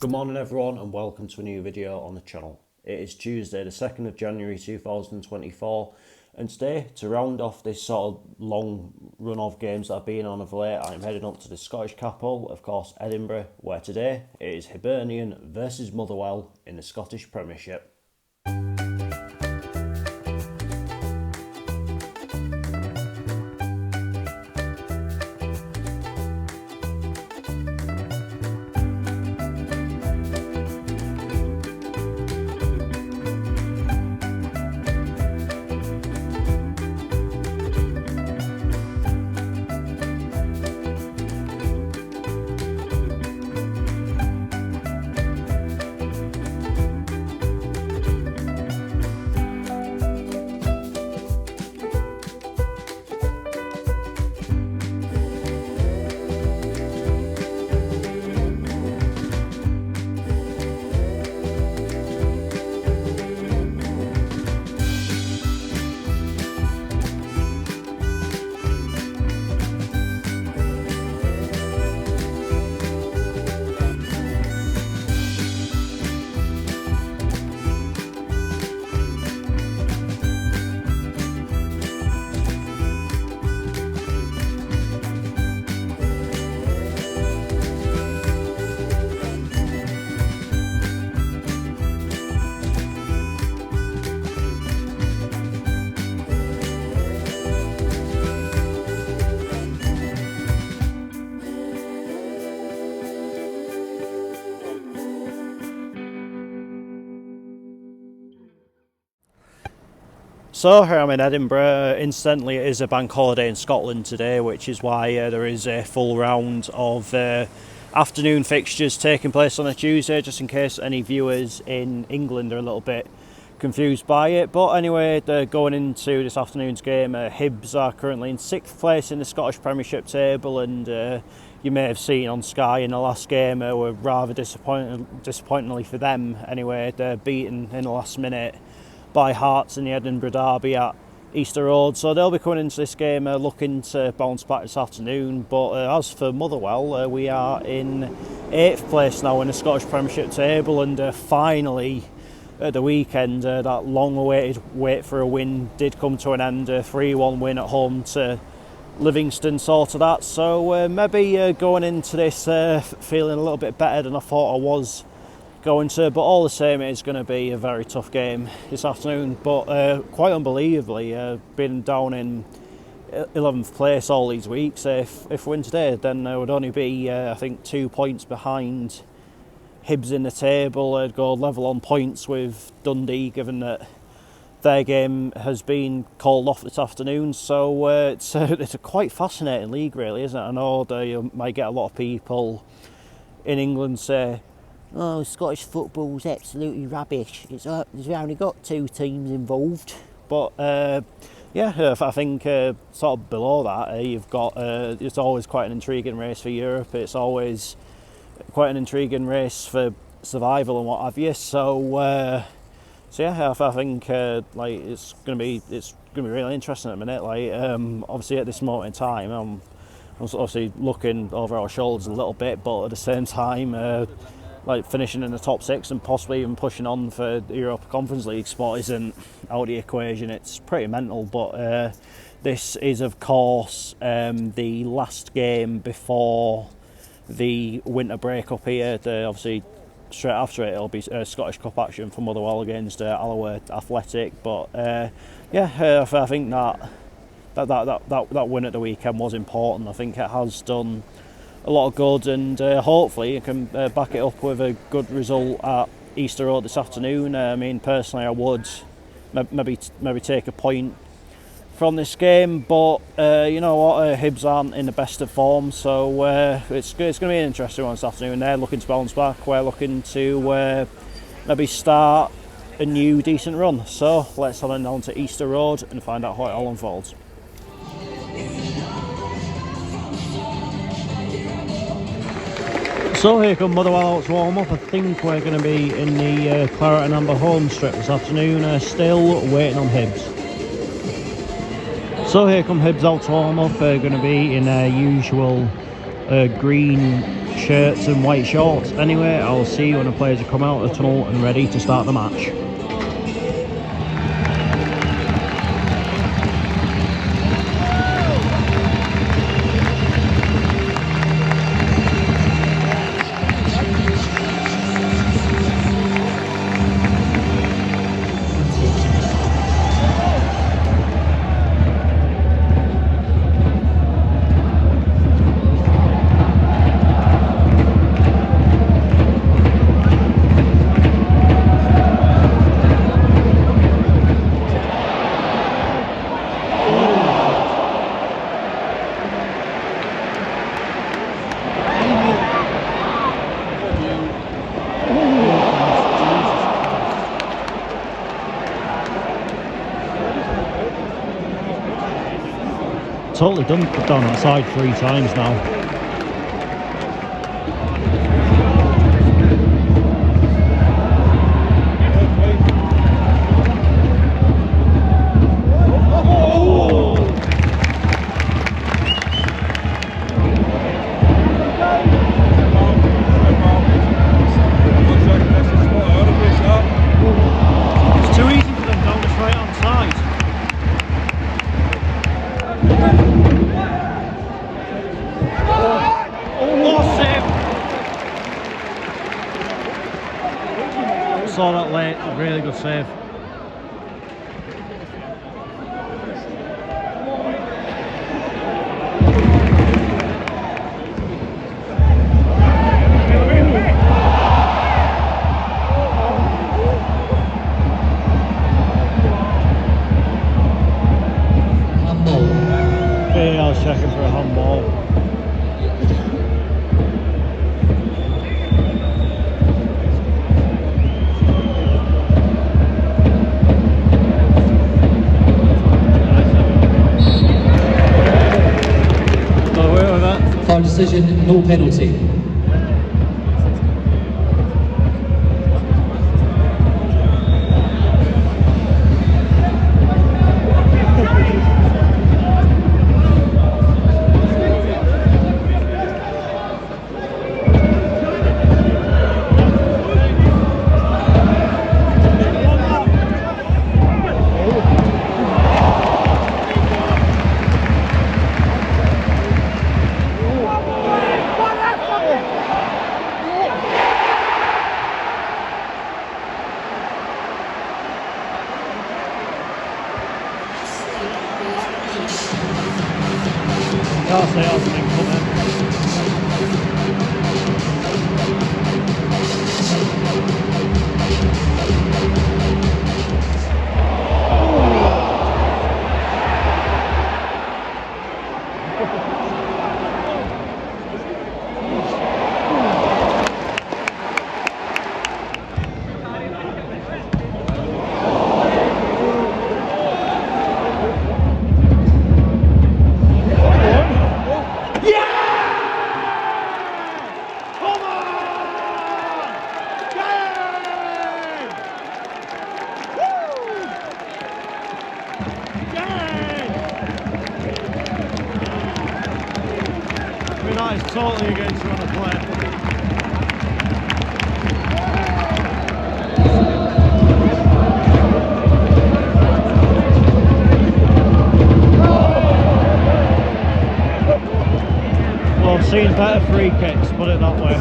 Good morning everyone and welcome to a new video on the channel. It is Tuesday the 2nd of January 2024 and today, to round off this sort of long run of games that I've been on of late, I'm heading up to the Scottish capital, of course Edinburgh, where today it is Hibernian versus Motherwell in the Scottish Premiership. So here I'm in Edinburgh. Incidentally, it is a bank holiday in Scotland today, which is why there is a full round of afternoon fixtures taking place on a Tuesday, just in case any viewers in England are a little bit confused by it. But anyway, going into this afternoon's game, Hibs are currently in 6th place in the Scottish Premiership table, and you may have seen on Sky in the last game were rather disappointingly for them anyway, they're beaten in the last minute by Hearts in the Edinburgh derby at Easter Road, so they'll be coming into this game looking to bounce back this afternoon. But as for Motherwell, we are in 8th place now in the Scottish Premiership table, and finally at the weekend that long awaited wait for a win did come to an end. A 3-1 win at home to Livingston sorted that, so maybe going into this feeling a little bit better than I thought I was going to, but all the same it's going to be a very tough game this afternoon. But quite unbelievably, been down in 11th place all these weeks. If we win today, then would only be I think 2 points behind Hibs in the table. I'd go level on points with Dundee, given that their game has been called off this afternoon. So it's a quite fascinating league, really, isn't it? I know that you might get a lot of people in England say, "Oh, Scottish football's absolutely rubbish. We've only got 2 teams involved." But yeah, I think sort of below that, you've got it's always quite an intriguing race for Europe. It's always quite an intriguing race for survival and what have you. So yeah, I think like it's gonna be really interesting at the minute. Like obviously at this moment in time, I'm obviously looking over our shoulders a little bit, but at the same time, like finishing in the top 6 and possibly even pushing on for the Europa Conference League spot isn't out of the equation. It's pretty mental. But this is of course the last game before the winter break up here. Obviously straight after it it'll be Scottish Cup action for Motherwell against Alloway Athletic. But yeah, I think that win at the weekend was important. I think it has done a lot of good, and hopefully you can back it up with a good result at Easter Road this afternoon. I mean, personally I would maybe take a point from this game, but you know what, Hibs aren't in the best of form, so it's going to be an interesting one this afternoon. They're looking to bounce back, we're looking to maybe start a new decent run. So let's head on down to Easter Road and find out how it all unfolds. So here come Motherwell to warm up. I think we're going to be in the Claret and Amber home strip this afternoon, still waiting on Hibs. So here come Hibs out to warm up. They're going to be in their usual green shirts and white shorts. Anyway, I'll see you when the players are come out of the tunnel and ready to start the match. Totally done down that side 3 times now. It's too easy for them down the straight hand side. Saw that late, really good save. Yeah, I was checking for a handball. Final decision, no penalty. Can't say I was been coming. That is totally against you on the play. Well, I've seen better free kicks, put it that way.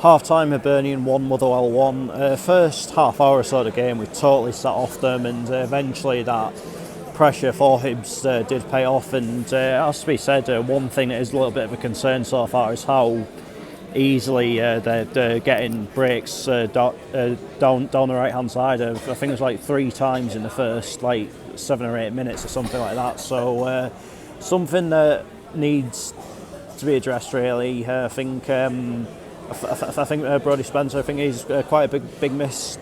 Half-time, Hibernian 1, Motherwell 1. First half hour or so of the game, we totally sat off them, and eventually that pressure for Hibs did pay off. And it has to be said, one thing that is a little bit of a concern so far is how easily they're getting breaks down the right-hand side. I think it was like 3 times in the first 7 or 8 minutes or something like that. So something that needs to be addressed really. I think Brodie Spencer, I think he's quite a big miss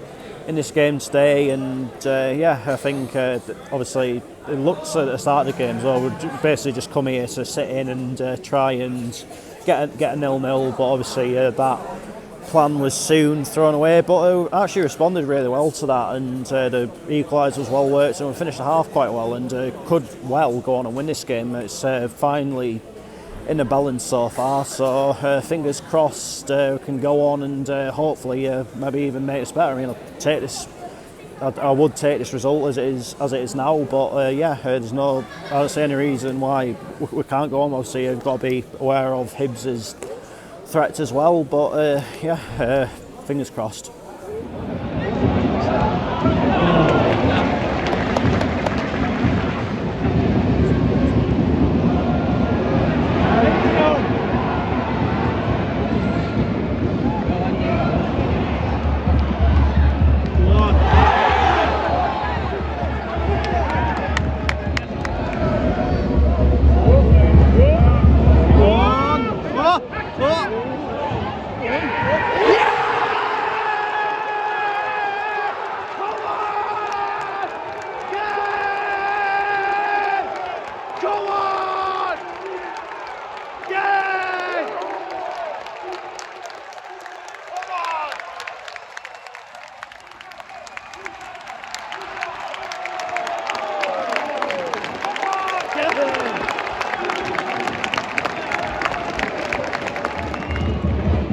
in this game today, and I think obviously it looks at the start of the game as well, we'd basically just come here to sit in and try and get a 0-0, but obviously that plan was soon thrown away, but actually responded really well to that, and the equaliser was well worked, and we finished the half quite well, and could well go on and win this game. It's finally in the balance so far, so fingers crossed we can go on and hopefully maybe even make us better. Take this. I would take this result as it is now, but there's no. I don't see any reason why we can't go on. Obviously, you've got to be aware of Hibs' threats as well, but fingers crossed.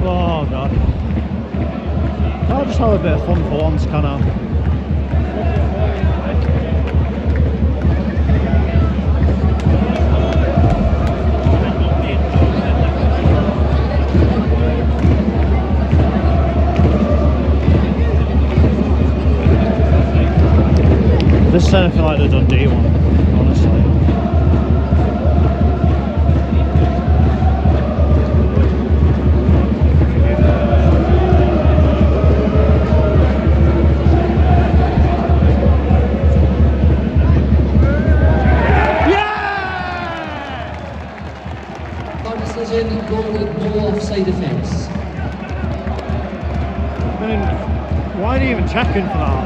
Oh God. I'll just have a bit of fun for once, can I? This is anything like the Dundee one, honestly. Goal with no offside offence. I mean, why are you even checking for that?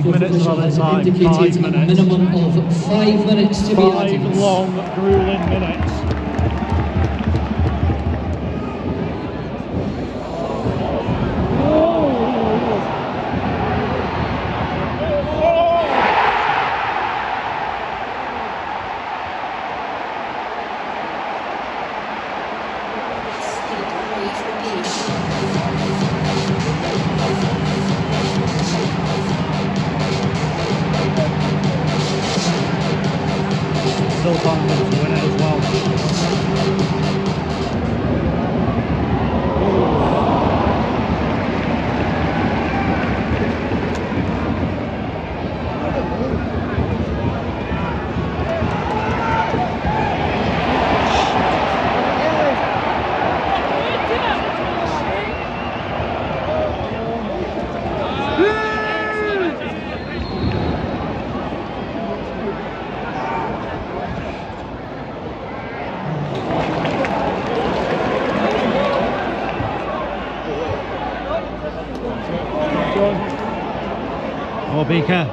Minutes of the time, 5 minutes. Minimum of 5 minutes to be added. 5 long, grueling minutes. Still confident to win it as well. Oh, Beaker.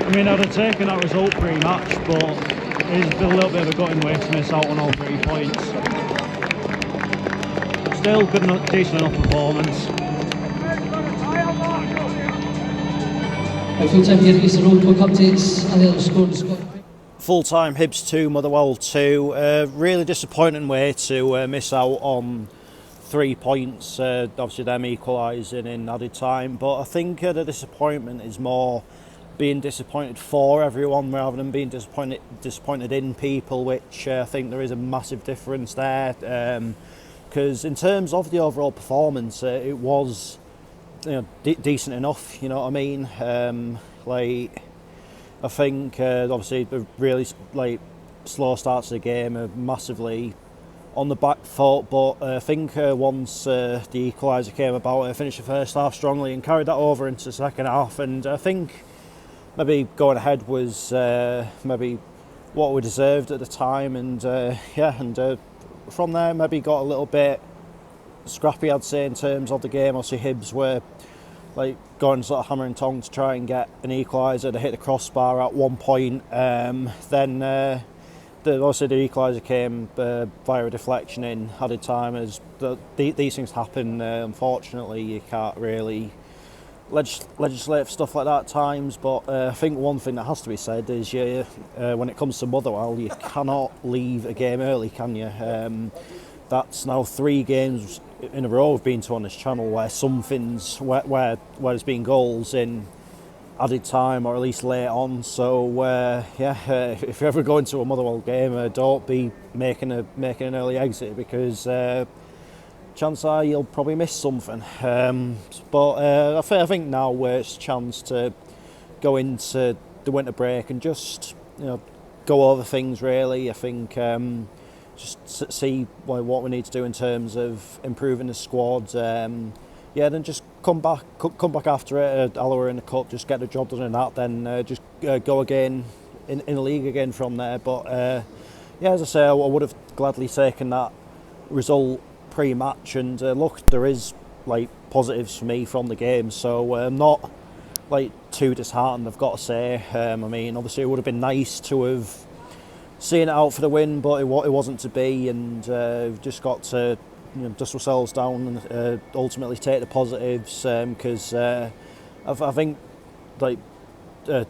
I mean, I'd have taken that result pre-match, but it's been a little bit of a gutting way to miss out on all 3 points. Still good enough, decent enough performance. Full time here is the roll quick updates and the other score. Full time Hibs 2, Motherwell 2. Really disappointing way to miss out on 3 points. Obviously, them equalising in added time, but I think the disappointment is more being disappointed for everyone rather than being disappointed in people, which I think there is a massive difference there. Because in terms of the overall performance, it was decent enough. You know what I mean? I think obviously the really slow starts of the game are massively on the back foot, but I think once the equaliser came about, I finished the first half strongly and carried that over into the second half, and I think maybe going ahead was maybe what we deserved at the time, and from there maybe got a little bit scrappy, I'd say, in terms of the game. Obviously Hibs were going sort of hammer and tongs to try and get an equaliser. They hit the crossbar at one point, then obviously the equaliser came via a deflection in added time. As these things happen, unfortunately you can't really legislate for stuff like that at times, but I think one thing that has to be said is when it comes to Motherwell, you cannot leave a game early, can you? That's now 3 games in a row we've been to on this channel where where there's been goals in added time or at least late on. So if you ever go into a Motherwell game, don't be making an early exit, because chances are you'll probably miss something. But I think now it's a chance to go into the winter break and just go over things really. I think just see what we need to do in terms of improving the squad. Then just come back after it. Alloa in the cup, just get the job done in that. Then just go again in the league again from there. But as I say, I would have gladly taken that result pre-match, and look, there is positives for me from the game, so I'm not too disheartened, I've got to say. I mean, obviously it would have been nice to have seen it out for the win, but it wasn't to be, and we've just got to dust ourselves down and ultimately take the positives, because I think in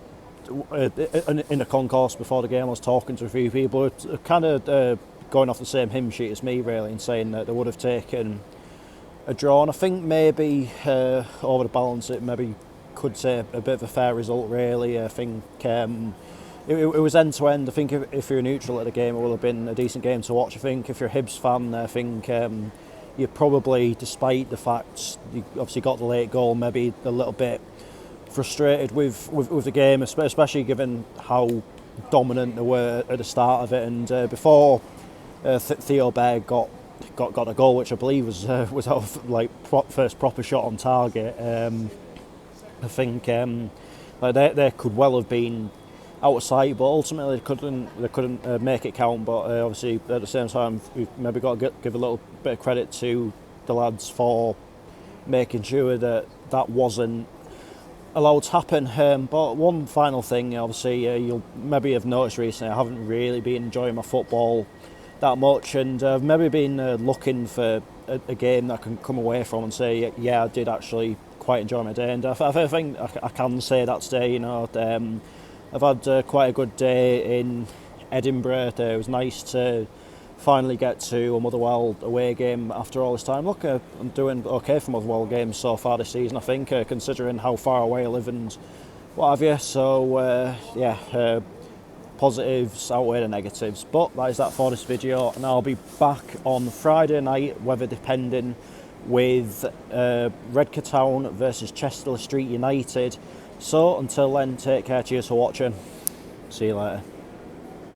the concourse before the game I was talking to a few people kind of going off the same hymn sheet as me really, and saying that they would have taken a draw, and I think maybe over the balance it maybe could say a bit of a fair result really. I think it was end to end. I think if you're neutral at the game, it will have been a decent game to watch. I think if you're a Hibs fan, I think you're probably, despite the fact you obviously got the late goal, maybe a little bit frustrated with the game, especially given how dominant they were at the start of it, and before Theo Berg got a goal, which I believe was our first proper shot on target. I think they could well have been out of sight, but ultimately they couldn't make it count. But obviously at the same time, we've maybe got to give a little bit of credit to the lads for making sure that wasn't allowed to happen. But one final thing, obviously you'll maybe have noticed recently, I haven't really been enjoying my football that much, and I've maybe been looking for a game that I can come away from and say, yeah, I did actually quite enjoy my day, and I think I can say that today. I've had quite a good day in Edinburgh. It was nice to finally get to a Motherwell away game after all this time. Look, I'm doing okay for Motherwell games so far this season, I think, considering how far away I live and what have you. So positives outweigh the negatives, but that is that for this video, and I'll be back on Friday night, weather depending, with Redcar Town versus Chester Street United. So until then, take care, cheers for watching, see you later.